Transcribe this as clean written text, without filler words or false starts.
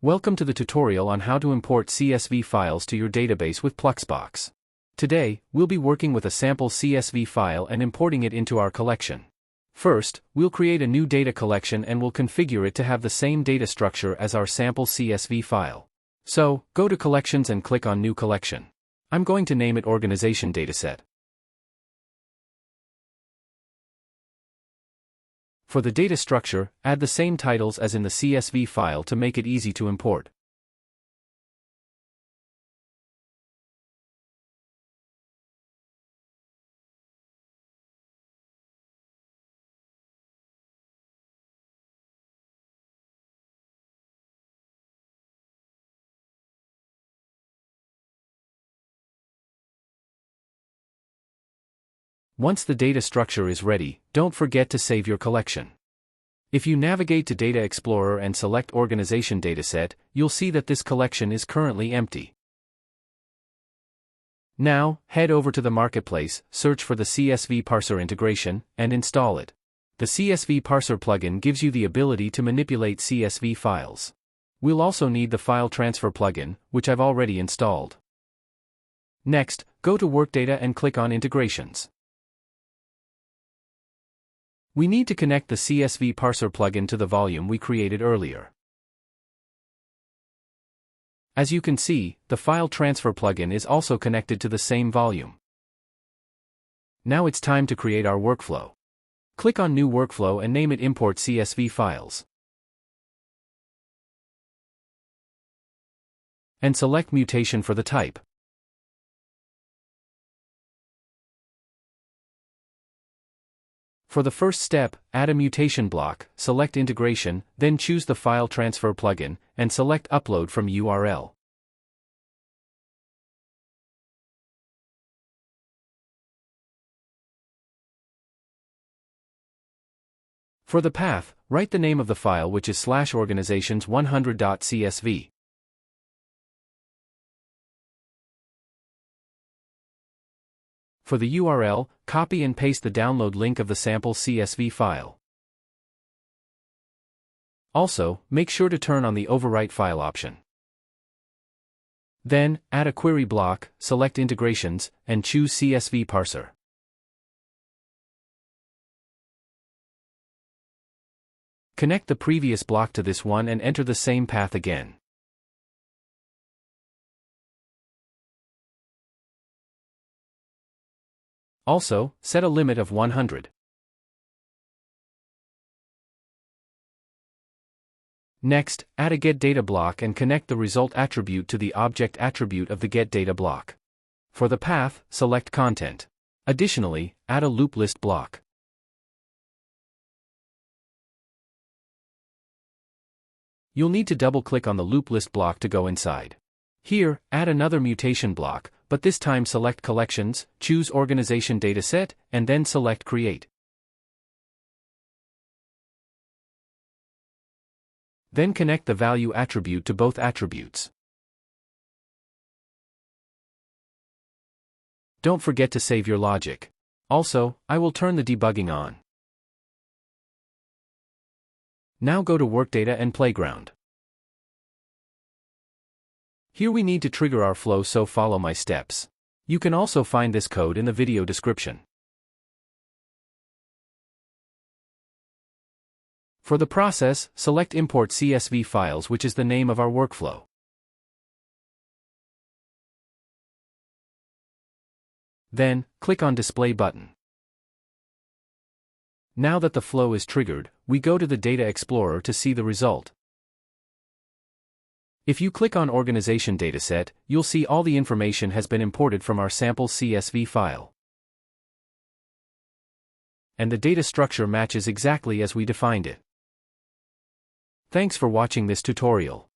Welcome to the tutorial on how to import CSV files to your database with Pluxbox. Today, we'll be working with a sample CSV file and importing it into our collection. First, we'll create a new data collection and we'll configure it to have the same data structure as our sample CSV file. So, go to Collections and click on New Collection. I'm going to name it Organization Dataset. For the data structure, add the same titles as in the CSV file to make it easy to import. Once the data structure is ready, don't forget to save your collection. If you navigate to Data Explorer and select Organization Dataset, you'll see that this collection is currently empty. Now, head over to the Marketplace, search for the CSV Parser integration, and install it. The CSV Parser plugin gives you the ability to manipulate CSV files. We'll also need the File Transfer plugin, which I've already installed. Next, go to Workdata and click on Integrations. We need to connect the CSV Parser plugin to the volume we created earlier. As you can see, the File Transfer plugin is also connected to the same volume. Now it's time to create our workflow. Click on New Workflow and name it Import CSV Files. And select Mutation for the type. For the first step, add a mutation block, select Integration, then choose the File Transfer plugin, and select Upload from URL. For the path, write the name of the file, which is /organizations100.csv. For the URL, copy and paste the download link of the sample CSV file. Also, make sure to turn on the Overwrite File option. Then, add a query block, select Integrations, and choose CSV Parser. Connect the previous block to this one and enter the same path again. Also, set a limit of 100. Next, add a getData block and connect the result attribute to the object attribute of the getData block. For the path, select Content. Additionally, add a loop list block. You'll need to double-click on the loop list block to go inside. Here, add another mutation block, but this time select Collections, choose Organization Dataset, and then select Create. Then connect the value attribute to both attributes. Don't forget to save your logic. Also, I will turn the debugging on. Now go to Workdata and Playground. Here we need to trigger our flow, so follow my steps. You can also find this code in the video description. For the process, select Import CSV Files, which is the name of our workflow. Then, click on Display button. Now that the flow is triggered, we go to the Data Explorer to see the result. If you click on Organization Dataset, you'll see all the information has been imported from our sample CSV file. And the data structure matches exactly as we defined it. Thanks for watching this tutorial.